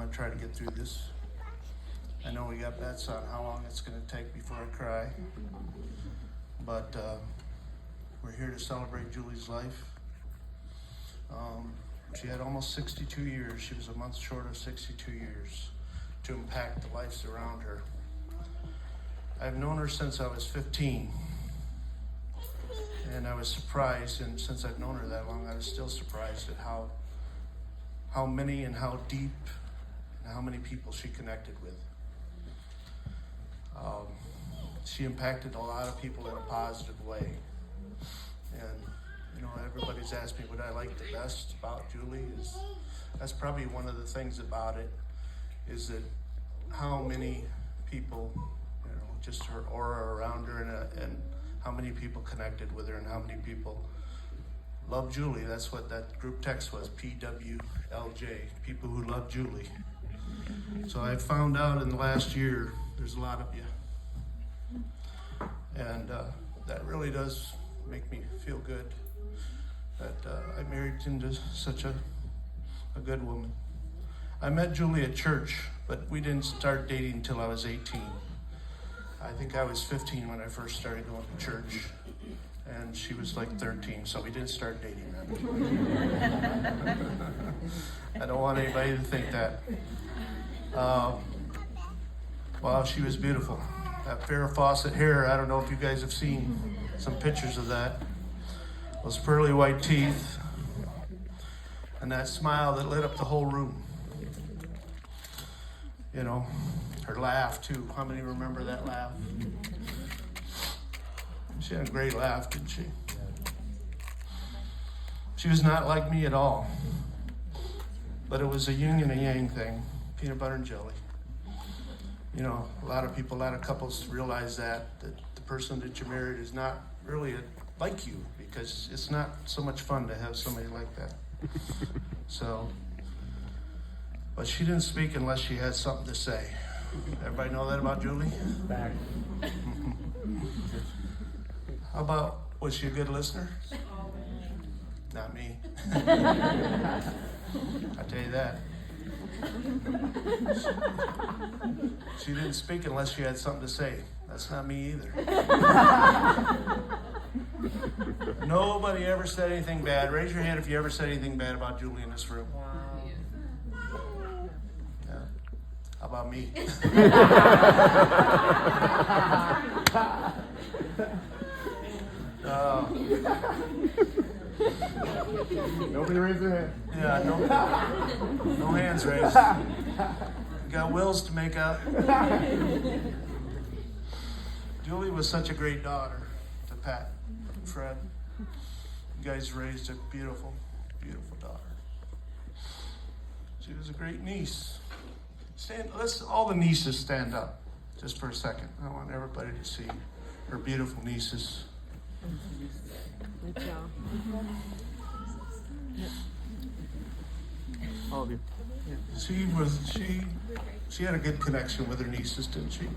to try to get through this. I know we got bets on how long it's going to take before I cry, but we're here to celebrate Julie's life. She had almost 62 years. She was a month short of 62 years to impact the lives around her. I've known her since I was 15, and I was surprised, and since I've known her that long, I was still surprised at how many and how deep and how many people she connected with. She impacted a lot of people in a positive way. And, you know, everybody's asked me what I like the best about Julie. That's probably one of the things about it, is that how many people, you know, just her aura around her, and how many people connected with her, and how many people love Julie. That's what that group text was, PWLJ, people who love Julie. So I found out in the last year, there's a lot of you. And that really does make me feel good that I married into such a good woman. I met Julie at church, but we didn't start dating until I was 18. I think I was 15 when I first started going to church, and she was like 13, so we didn't start dating then. I don't want anybody to think that. Wow, she was beautiful. That Farrah Fawcett hair, I don't know if you guys have seen some pictures of that. Those pearly white teeth, and that smile that lit up the whole room. You know, her laugh too. How many remember that laugh? She had a great laugh, didn't she? She was not like me at all, but it was a yin and a yang thing, peanut butter and jelly. You know, a lot of couples realize that the person that you're married is not really like you, because it's not so much fun to have somebody like that. So, but she didn't speak unless she had something to say. Everybody know that about Julie? Back. How about, was she a good listener? Not me. I tell you that. She didn't speak unless she had something to say. That's not me either. Nobody ever said anything bad. Raise your hand if you ever said anything bad about Julie in this room. Yeah. How about me? Nobody raised their hand. Yeah, no hands raised. You got wills to make up. Julie was such a great daughter to Pat and Fred. You guys raised a beautiful, beautiful daughter. She was a great niece. Let's all the nieces stand up just for a second. I want everybody to see her beautiful nieces. Good job. All of you. She had a good connection with her nieces, didn't she?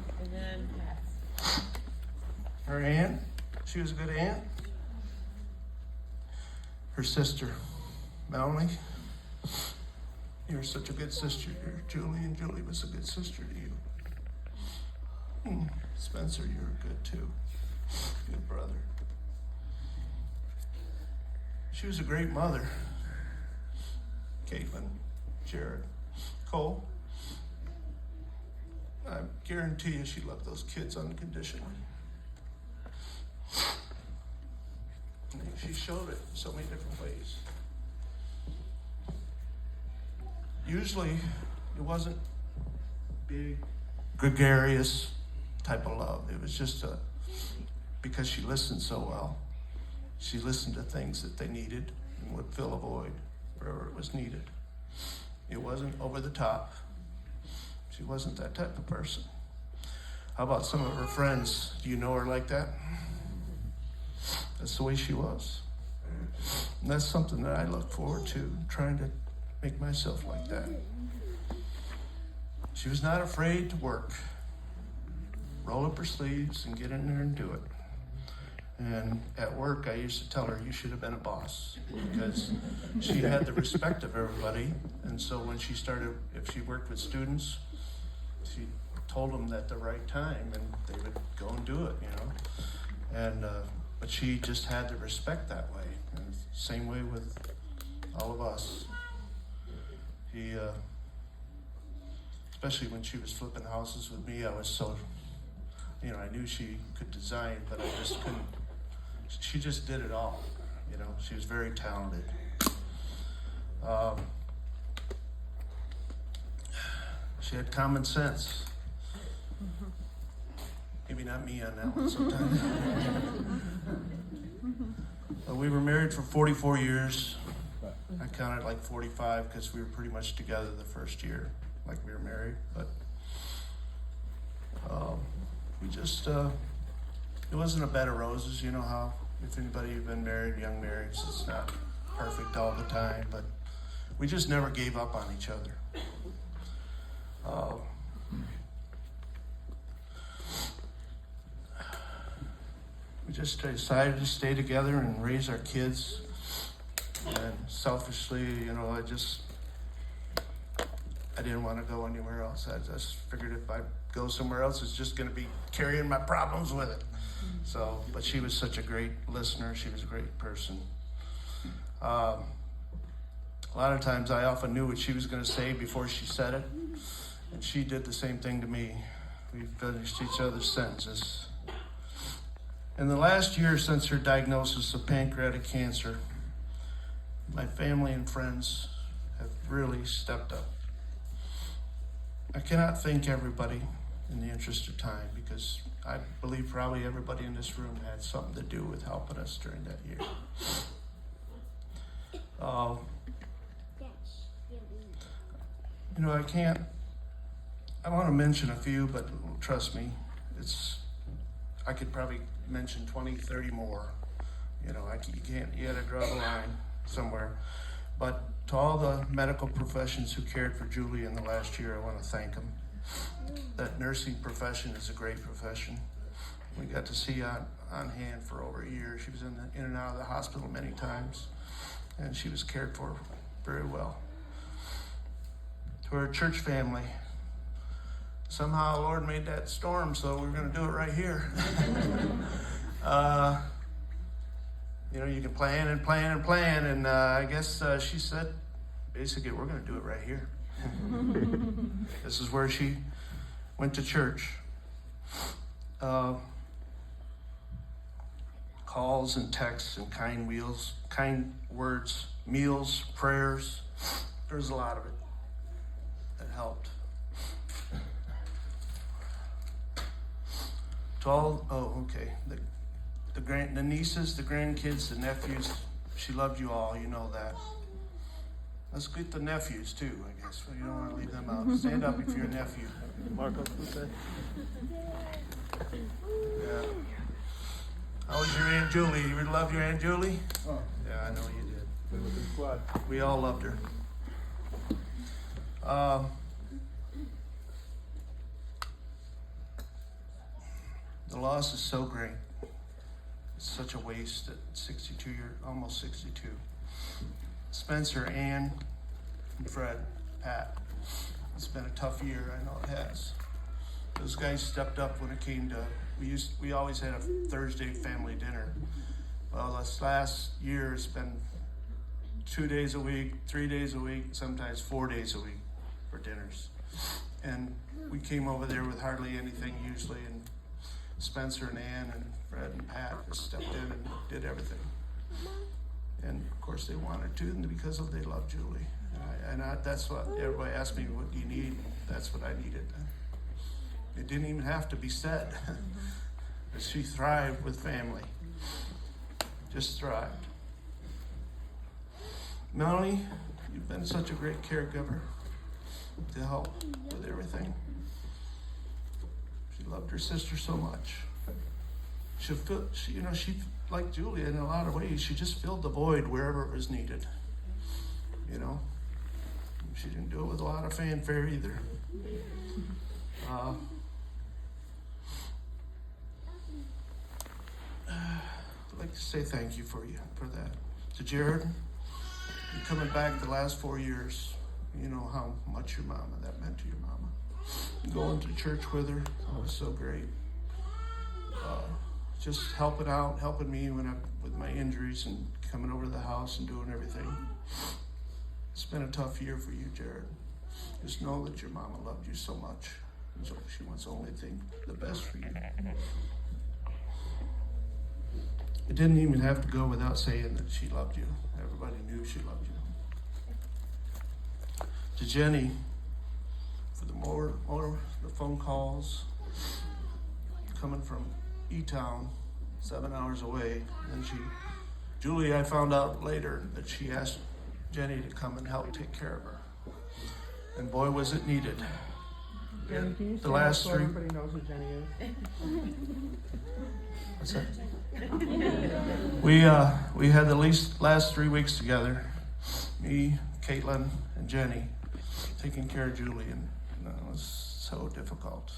Her aunt, she was a good aunt. Her sister, Melanie, you're such a good sister. You're Julie, and Julie was a good sister to you. Spencer, you're good too. Good brother. She was a great mother. Caitlin, Jared, Cole. I guarantee you she loved those kids unconditionally. She showed it in so many different ways. Usually, it wasn't big, gregarious type of love. It was just because she listened so well. She listened to things that they needed and would fill a void wherever it was needed. It wasn't over the top. She wasn't that type of person. How about some of her friends? Do you know her like that? That's the way she was. And that's something that I look forward to, trying to make myself like that. She was not afraid to work. Roll up her sleeves and get in there and do it. And at work, I used to tell her, you should have been a boss, because she had the respect of everybody. And so when she started, if she worked with students, she told them at the right time, and they would go and do it, And but she just had to respect that way. And same way with all of us. He, especially when she was flipping houses with me, I was so, I knew she could design, but I just couldn't. She just did it all, She was very talented. She had common sense. Maybe not me on that one sometimes. We were married for 44 years. I counted like 45 because we were pretty much together the first year, like we were married. But we just, it wasn't a bed of roses. You know how, if anybody you've been married, young marrieds, it's not perfect all the time. But we just never gave up on each other. We just decided to stay together and raise our kids. And selfishly, I didn't want to go anywhere else. I just figured if I go somewhere else, it's just going to be carrying my problems with it. So, but she was such a great listener. She was a great person. A lot of times I often knew what she was going to say before she said it. And she did the same thing to me. We finished each other's sentences. In the last year since her diagnosis of pancreatic cancer, my family and friends have really stepped up. I cannot thank everybody in the interest of time, because I believe probably everybody in this room had something to do with helping us during that year. I want to mention a few, but trust me, I could probably mention 20, 30 more. You had to draw the line somewhere. But to all the medical professions who cared for Julie in the last year, I want to thank them. That nursing profession is a great profession. We got to see on hand for over a year. She was in and out of the hospital many times, and she was cared for very well. To our church family, somehow the Lord made that storm, so we're going to do it right here. You can plan and plan and plan, and I guess she said, basically, we're going to do it right here. This is where she went to church. Calls and texts and kind words, meals, prayers. There's a lot of it that helped. To all, the nieces, the grandkids, the nephews, she loved you all, you know that. Let's get the nephews too, I guess. You don't want to leave them out. Stand up if you're a nephew. Marco, who's that? Yeah. How was your Aunt Julie? You love your Aunt Julie? Oh, Yeah, I know you did. been with the squad. We all loved her. The loss is so great. It's such a waste at 62 years, almost 62. Spencer, Ann, and Fred, Pat. It's been a tough year, I know it has. Those guys stepped up when it came to, we always had a Thursday family dinner. Well, this last year has been 2 days a week, 3 days a week, sometimes 4 days a week for dinners. And we came over there with hardly anything usually, and Spencer and Ann and Fred and Pat just stepped in and did everything. And of course they wanted to, and because they love Julie. That's what everybody asked me, what do you need? That's what I needed. It didn't even have to be said. But she thrived with family. Just thrived. Melanie, you've been such a great caregiver to help with everything. She loved her sister so much. She like Julia in a lot of ways, she just filled the void wherever it was needed. She didn't do it with a lot of fanfare either. like to say thank you for that. To Jared, you coming back the last 4 years, you know how much your mama, that meant to your mama. Going to church with her, it was so great. Just helping out, helping me with my injuries and coming over to the house and doing everything. It's been a tough year for you, Jared. Just know that your mama loved you so much. And so she wants the only thing, the best for you. It didn't even have to go without saying that she loved you. Everybody knew she loved you. To Jenny, for the phone calls, coming from E-Town, 7 hours away. And Julie, I found out later that she asked Jenny to come and help take care of her. And boy, was it needed. Jenny, can you The last so three. everybody knows who Jenny is? What's that? We had the last 3 weeks together. Me, Caitlin, and Jenny taking care of Julie, and it was so difficult.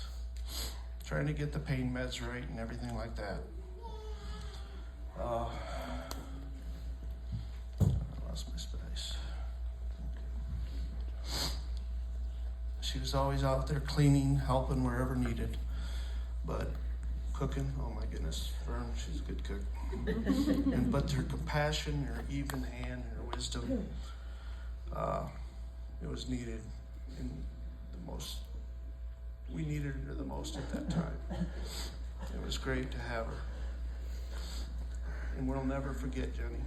Trying to get the pain meds right and everything like that. I lost my space. She was always out there cleaning, helping wherever needed. But cooking, oh my goodness, Fern, she's a good cook. But her compassion, her even hand, her wisdom, it was needed in the most. We needed her the most at that time. It was great to have her. And we'll never forget, Jenny.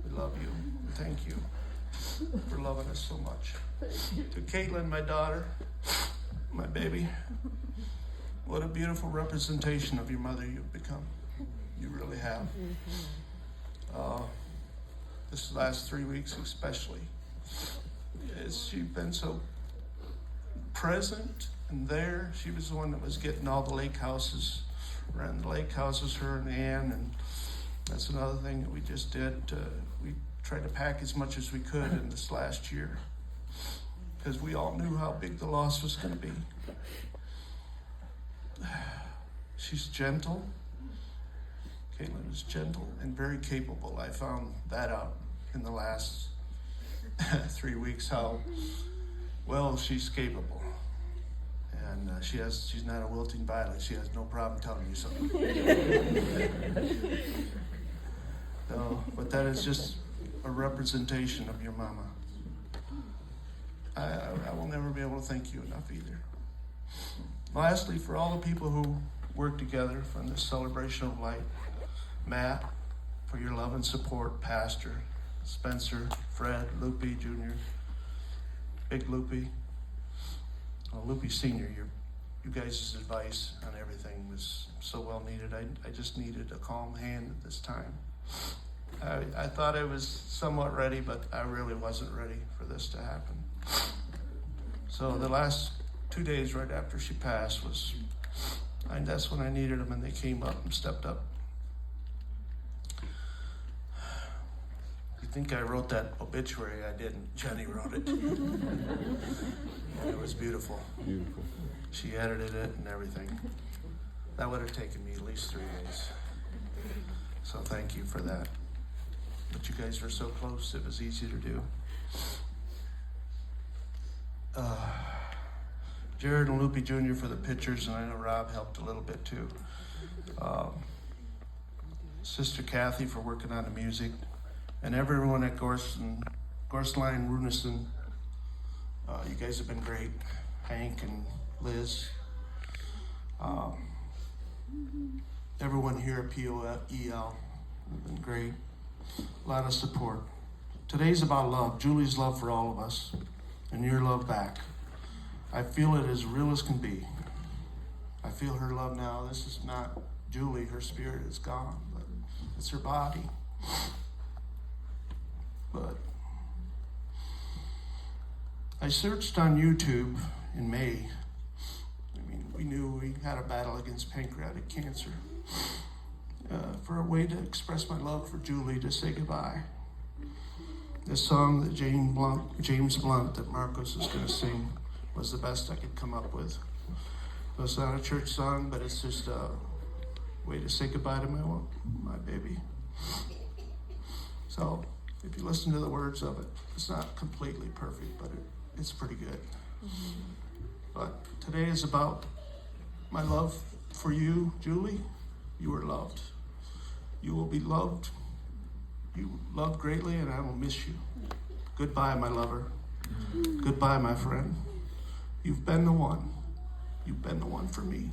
We love you. Thank you for loving us so much. To Caitlin, my daughter, my baby, what a beautiful representation of your mother you've become. You really have. This last 3 weeks especially, she's been so present and there. She was the one that was getting all the lake houses, ran the lake houses, her and Ann, and that's another thing that we just did. We tried to pack as much as we could in this last year because we all knew how big the loss was going to be. She's gentle. Caitlin is gentle and very capable. I found that out in the last 3 weeks, how well she's capable. And she's not a wilting violet. She has no problem telling you something. No, but that is just a representation of your mama. I will never be able to thank you enough either. Lastly, for all the people who work together from this celebration of light, Matt, for your love and support, Pastor, Spencer, Fred, Loopy Jr., Big Loopy, Loopy Sr., you guys' advice on everything was so well needed. I just needed a calm hand at this time. I thought I was somewhat ready, but I really wasn't ready for this to happen. So the last 2 days right after she passed that's when I needed them, and they came up and stepped up. You think I wrote that obituary? I didn't. Jenny wrote it. It was beautiful. Beautiful. She edited it and everything. That would have taken me at least 3 days. So thank you for that. But you guys were so close, it was easy to do. Jared and Loopy Jr. for the pictures, and I know Rob helped a little bit too. Sister Kathy for working on the music, and everyone at Gorsline Runison. You guys have been great. Hank and Liz. Everyone here at POEL have been great. A lot of support. Today's about love. Julie's love for all of us, and your love back. I feel it as real as can be. I feel her love now. This is not Julie. Her spirit is gone, but it's her body. But I searched on YouTube in May. We knew we had a battle against pancreatic cancer. For a way to express my love for Julie, to say goodbye. This song that James Blunt that Marcos is going to sing was the best I could come up with. It's not a church song, but it's just way to say goodbye to my baby. So if you listen to the words of it, it's not completely perfect, but it's pretty good. But today is about my love for you, Julie. You are loved. You will be loved. You loved greatly, and I will miss you. Goodbye, my lover. Goodbye, my friend. You've been the one. You've been the one for me.